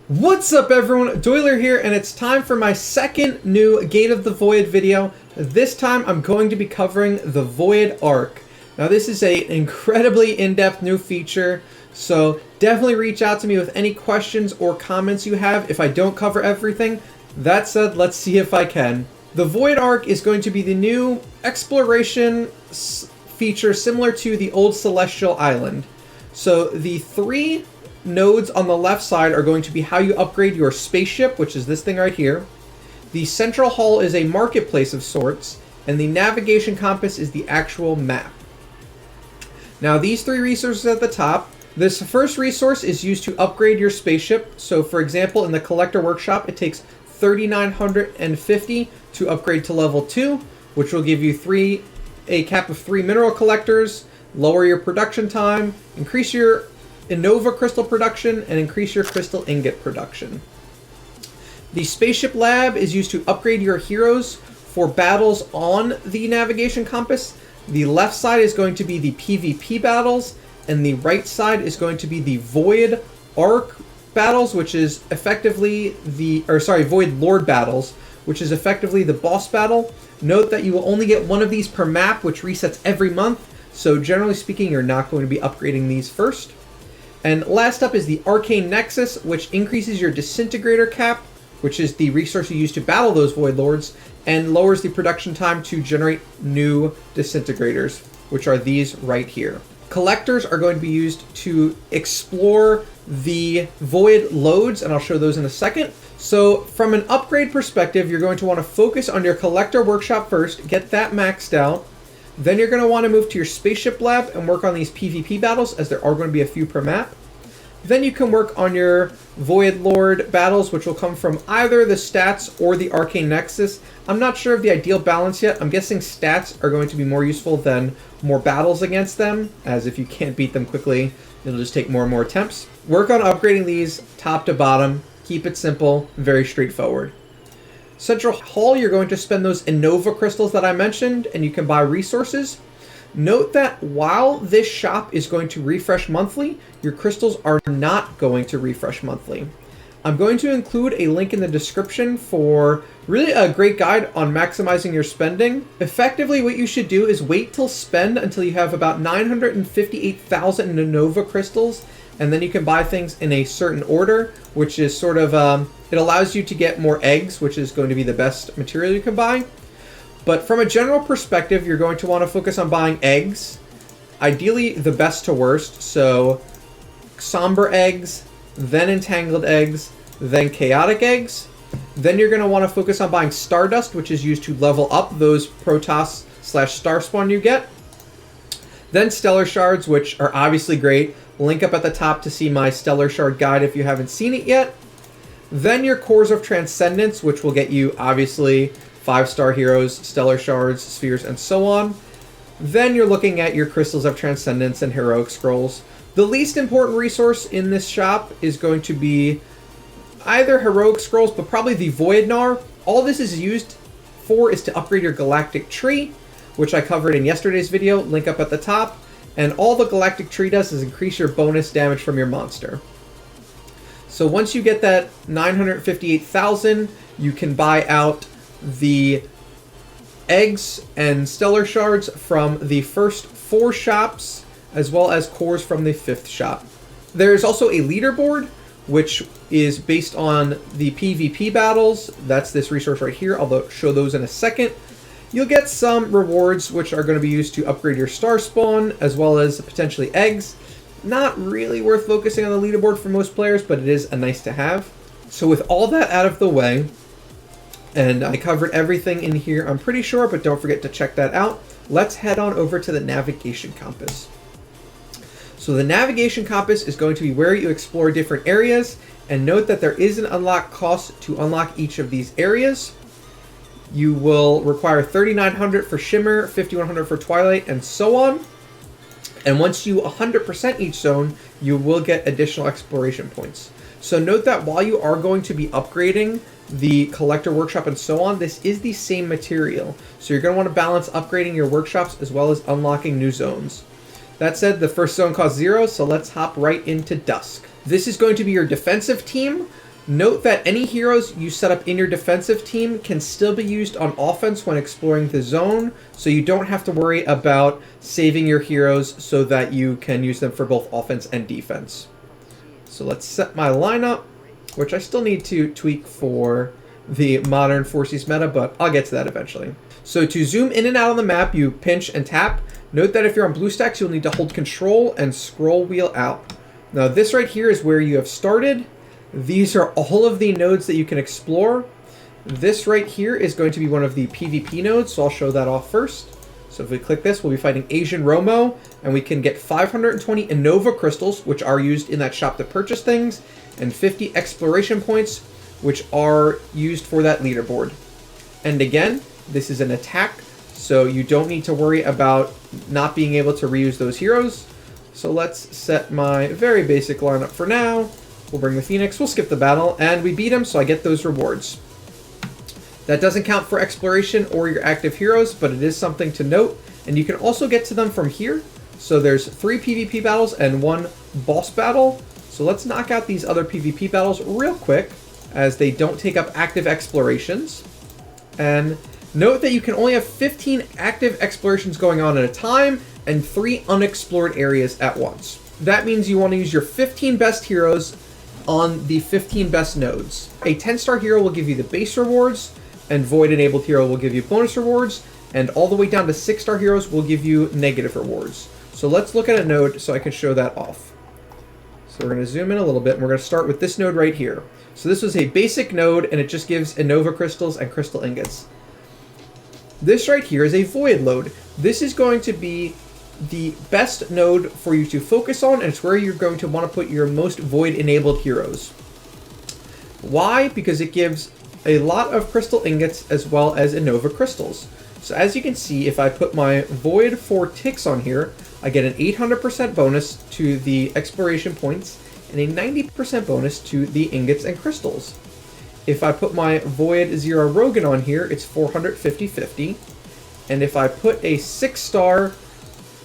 What's up everyone, Doyler here, and it's time for my second new Gate of the Void video. This time I'm going to be covering the Void Ark. Now this is an incredibly in-depth new feature, so definitely reach out to me with any questions or comments you have if I don't cover everything. That said, let's see if I can. The Void Ark is going to be the new exploration feature similar to the old Celestial Island. So the three nodes on the left side are going to be how you upgrade your spaceship, which is this thing right here. The central hall is a marketplace of sorts, and the navigation compass is the actual map. Now these three resources at the top. This first resource is used to upgrade your spaceship. So for example, in the collector workshop, it takes 3,950 to upgrade to level 2, which will give you a cap of 3 mineral collectors, lower your production time, increase your enova crystal production, and increase your crystal ingot production. The spaceship lab is used to upgrade your heroes for battles on the navigation compass. The left side is going to be the PvP battles, and the right side is going to be the Void Ark battles, which is effectively Void Lord battles, which is effectively the boss battle. Note that you will only get one of these per map, which resets every month, so generally speaking, you're not going to be upgrading these first. And last up is the Arcane Nexus, which increases your disintegrator cap, which is the resource you use to battle those Void Lords, and lowers the production time to generate new disintegrators, which are these right here. Collectors are going to be used to explore the Void Lodes, and I'll show those in a second. So from an upgrade perspective, you're going to want to focus on your collector workshop first, get that maxed out. Then you're going to want to move to your spaceship lab and work on these PvP battles, as there are going to be a few per map. Then you can work on your Void Lord battles, which will come from either the stats or the Arcane Nexus. I'm not sure of the ideal balance yet. I'm guessing stats are going to be more useful than more battles against them, as if you can't beat them quickly, it'll just take more and more attempts. Work on upgrading these top to bottom. Keep it simple, very straightforward. Central Hall, you're going to spend those enova crystals that I mentioned, and you can buy resources. Note that while this shop is going to refresh monthly, your crystals are not going to refresh monthly. I'm going to include a link in the description for really a great guide on maximizing your spending. Effectively, what you should do is wait till spend until you have about 958,000 enova crystals, and then you can buy things in a certain order, which is sort of, it allows you to get more eggs, which is going to be the best material you can buy. But from a general perspective, you're going to want to focus on buying eggs, ideally the best to worst, so somber eggs, then entangled eggs, then chaotic eggs. Then you're going to want to focus on buying stardust, which is used to level up those protoss / star spawn you get. Then stellar shards, which are obviously great. Link up at the top to see my stellar shard guide if you haven't seen it yet. Then your cores of transcendence, which will get you obviously 5-star heroes, stellar shards, spheres, and so on. Then you're looking at your crystals of transcendence and heroic scrolls. The least important resource in this shop is going to be either heroic scrolls, but probably the void knar. All this is used for is to upgrade your Galactic Tree, which I covered in yesterday's video, link up at the top. And all the Galactic Tree does is increase your bonus damage from your monster. So once you get that 958,000, you can buy out the eggs and stellar shards from the first 4 shops, as well as cores from the 5th shop. There's also a leaderboard, which is based on the PvP battles. That's this resource right here. I'll show those in a second. You'll get some rewards, which are going to be used to upgrade your star spawn, as well as potentially eggs. Not really worth focusing on the leaderboard for most players, but it is a nice to have. So with all that out of the way, and I covered everything in here, I'm pretty sure, but don't forget to check that out. Let's head on over to the navigation compass. So the navigation compass is going to be where you explore different areas, and note that there is an unlock cost to unlock each of these areas. You will require 3,900 for Shimmer, 5,100 for Twilight, and so on. And once you 100% each zone, you will get additional exploration points. So note that while you are going to be upgrading the collector workshop and so on, this is the same material. So you're going to want to balance upgrading your workshops as well as unlocking new zones. That said, the first zone costs 0, so let's hop right into Dusk. This is going to be your defensive team. Note that any heroes you set up in your defensive team can still be used on offense when exploring the zone, so you don't have to worry about saving your heroes so that you can use them for both offense and defense. So let's set my lineup, which I still need to tweak for the modern Forces meta, but I'll get to that eventually. So to zoom in and out on the map, you pinch and tap. Note that if you're on BlueStacks, you'll need to hold Control and scroll wheel out. Now this right here is where you have started. These are all of the nodes that you can explore. This right here is going to be one of the PvP nodes, so I'll show that off first. So if we click this, we'll be fighting Asian Romo, and we can get 520 enova crystals, which are used in that shop to purchase things, and 50 exploration points, which are used for that leaderboard. And again, this is an attack, so you don't need to worry about not being able to reuse those heroes. So let's set my very basic lineup for now. We'll bring the Phoenix, we'll skip the battle, and we beat him, so I get those rewards. That doesn't count for exploration or your active heroes, but it is something to note, and you can also get to them from here. So there's 3 PvP battles and 1 boss battle. So let's knock out these other PvP battles real quick, as they don't take up active explorations. And note that you can only have 15 active explorations going on at a time, and 3 unexplored areas at once. That means you want to use your 15 best heroes on the 15 best nodes. A 10-star hero will give you the base rewards, and Void-enabled hero will give you bonus rewards, and all the way down to 6-star heroes will give you negative rewards. So let's look at a node so I can show that off. So we're going to zoom in a little bit, and we're going to start with this node right here. So this was a basic node, and it just gives enova crystals and crystal ingots. This right here is a Void Lode. This is going to be the best node for you to focus on, and it's where you're going to want to put your most Void-enabled heroes. Why? Because it gives a lot of crystal ingots as well as enova crystals. So as you can see, if I put my Void 4 ticks on here, I get an 800% bonus to the exploration points and a 90% bonus to the ingots and crystals. If I put my Void 0 Rogan on here, it's 450-50. And if I put a 6-star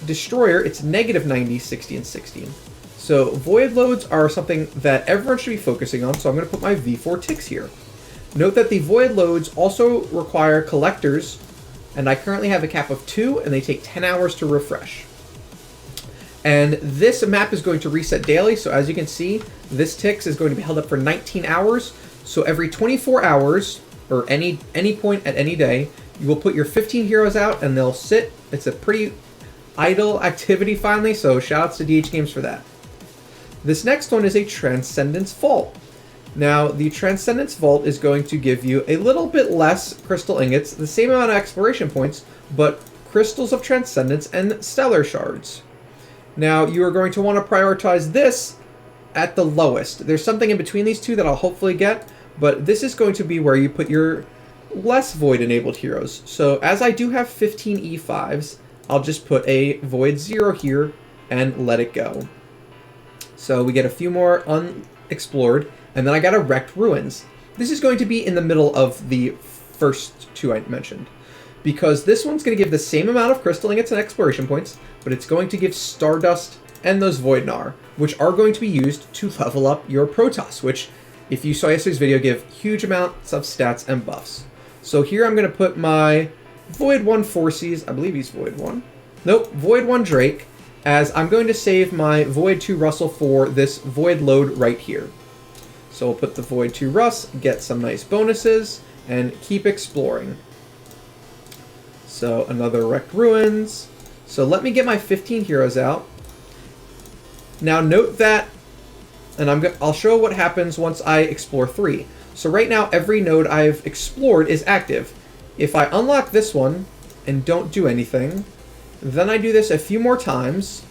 Destroyer, it's negative 90, 60, and 60. So Void Lodes are something that everyone should be focusing on, so I'm going to put my V4 ticks here. Note that the Void Lodes also require collectors, and I currently have a cap of 2, and they take 10 hours to refresh. And this map is going to reset daily, so as you can see, this ticks is going to be held up for 19 hours. So every 24 hours, or any point at any day, you will put your 15 heroes out, and they'll sit. It's a pretty idle activity finally, so shoutouts to DH Games for that. This next one is a Transcendence Vault. Now, the Transcendence Vault is going to give you a little bit less crystal ingots, the same amount of exploration points, but crystals of Transcendence and stellar shards. Now, you are going to want to prioritize this at the lowest. There's something in between these two that I'll hopefully get, but this is going to be where you put your less Void-enabled heroes. So, as I do have 15 E5s, I'll just put a Void 0 here and let it go. So we get a few more unexplored, and then I got a Wrecked Ruins. This is going to be in the middle of the first 2 I mentioned, because this one's going to give the same amount of crystal ingots and exploration points, but it's going to give Stardust and those Void Gnar, which are going to be used to level up your protoss, which, if you saw yesterday's video, give huge amounts of stats and buffs. So here I'm going to put my Void 1 Forces, I believe he's Void 1. Nope, Void 1 Drake, as I'm going to save my Void 2 Russell for this Void Lode right here. So we'll put the Void 2 Russ, get some nice bonuses, and keep exploring. So another Wrecked Ruins. So let me get my 15 heroes out. Now note that, and I'll show what happens once I explore 3. So right now every node I've explored is active. If I unlock this one and don't do anything, then I do this a few more times.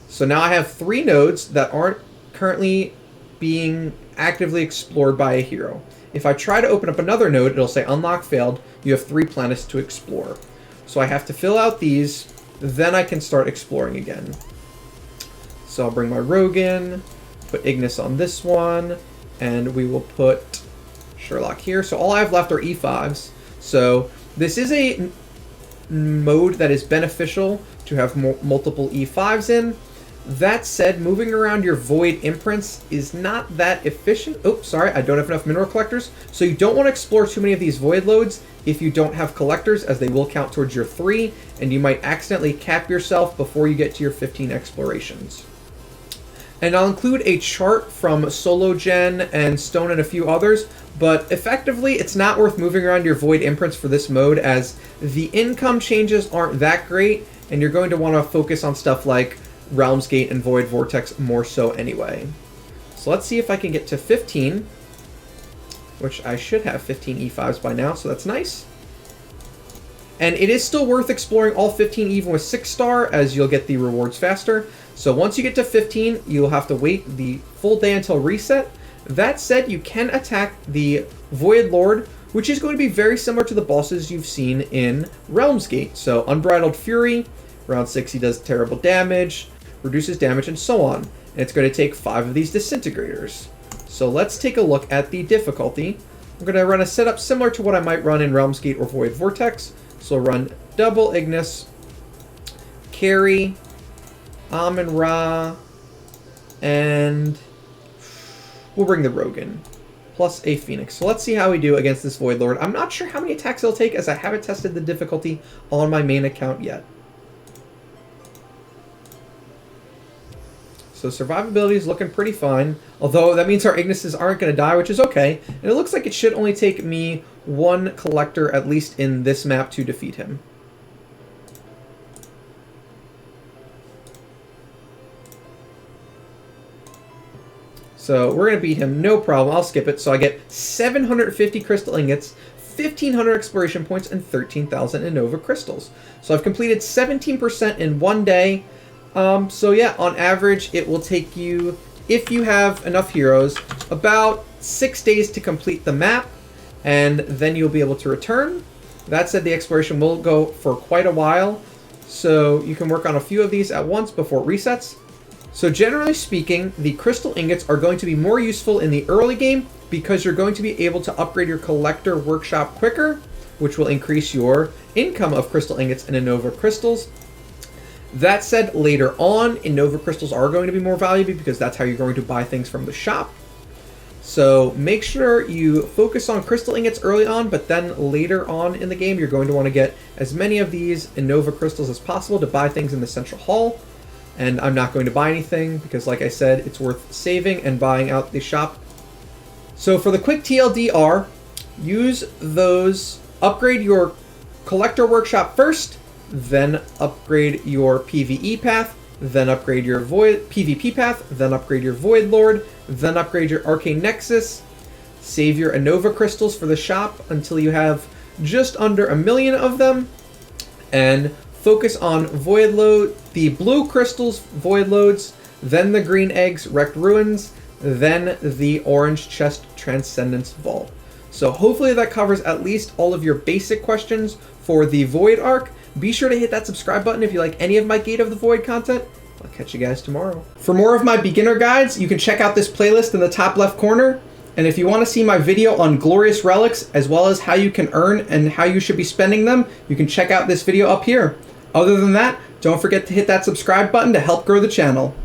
So now I have 3 nodes that aren't currently being actively explored by a hero. If I try to open up another node, it'll say unlock failed. You have 3 planets to explore. So I have to fill out these, then I can start exploring again. So I'll bring my Rogue in, put Ignis on this one, and we will put Sherlock here. So all I have left are E5s. So this is a mode that is beneficial to have multiple E5s in. That said, moving around your void imprints is not that efficient. Oh, sorry, I don't have enough mineral collectors. So you don't want to explore too many of these void lodes if you don't have collectors, as they will count towards your 3, and you might accidentally cap yourself before you get to your 15 explorations. And I'll include a chart from Solo Gen and Stone and a few others, but effectively it's not worth moving around your void imprints for this mode, as the income changes aren't that great, and you're going to want to focus on stuff like Realm's Gate and Void Vortex more so anyway. So let's see if I can get to 15, which I should have 15 E5s by now, so that's nice. And it is still worth exploring all 15 even with 6-star, as you'll get the rewards faster. So once you get to 15, you'll have to wait the full day until reset. That said, you can attack the Void Lord, which is going to be very similar to the bosses you've seen in Realm's Gate. So Unbridled Fury, round 6 he does terrible damage, reduces damage, and so on. And it's going to take 5 of these disintegrators. So let's take a look at the difficulty. I'm going to run a setup similar to what I might run in Realm's Gate or Void Vortex. So I'll run double Ignis, carry, Amun-Ra, and we'll bring the Rogue in, plus a Phoenix. So let's see how we do against this Void Lord. I'm not sure how many attacks it'll take, as I haven't tested the difficulty on my main account yet. So survivability is looking pretty fine, although that means our Ignises aren't going to die, which is okay. And it looks like it should only take me 1 collector, at least in this map, to defeat him. So we're going to beat him, no problem. I'll skip it. So I get 750 crystal ingots, 1,500 exploration points, and 13,000 enova crystals. So I've completed 17% in 1 day. So yeah, on average, it will take you, if you have enough heroes, about 6 days to complete the map, and then you'll be able to return. That said, the exploration will go for quite a while, so you can work on a few of these at once before it resets. So generally speaking, the crystal ingots are going to be more useful in the early game because you're going to be able to upgrade your collector workshop quicker, which will increase your income of crystal ingots and enova crystals. That said, later on, enova crystals are going to be more valuable because that's how you're going to buy things from the shop. So make sure you focus on crystal ingots early on, but then later on in the game, you're going to want to get as many of these enova crystals as possible to buy things in the central hall. And I'm not going to buy anything because, like I said, it's worth saving and buying out the shop. So for the quick TLDR, use those, upgrade your collector workshop first, then upgrade your PvE path, then upgrade your PvP path, then upgrade your Void Lord, then upgrade your Arcane Nexus, save your enova crystals for the shop until you have just under 1 million of them, and focus on Void Lode, the blue crystals, Void Lodes, then the green eggs, Wrecked Ruins, then the orange chest, Transcendence Vault. So hopefully that covers at least all of your basic questions for the Void Ark. Be sure to hit that subscribe button if you like any of my Gate of the Void content. I'll catch you guys tomorrow. For more of my beginner guides, you can check out this playlist in the top left corner. And if you want to see my video on glorious relics, as well as how you can earn and how you should be spending them, you can check out this video up here. Other than that, don't forget to hit that subscribe button to help grow the channel.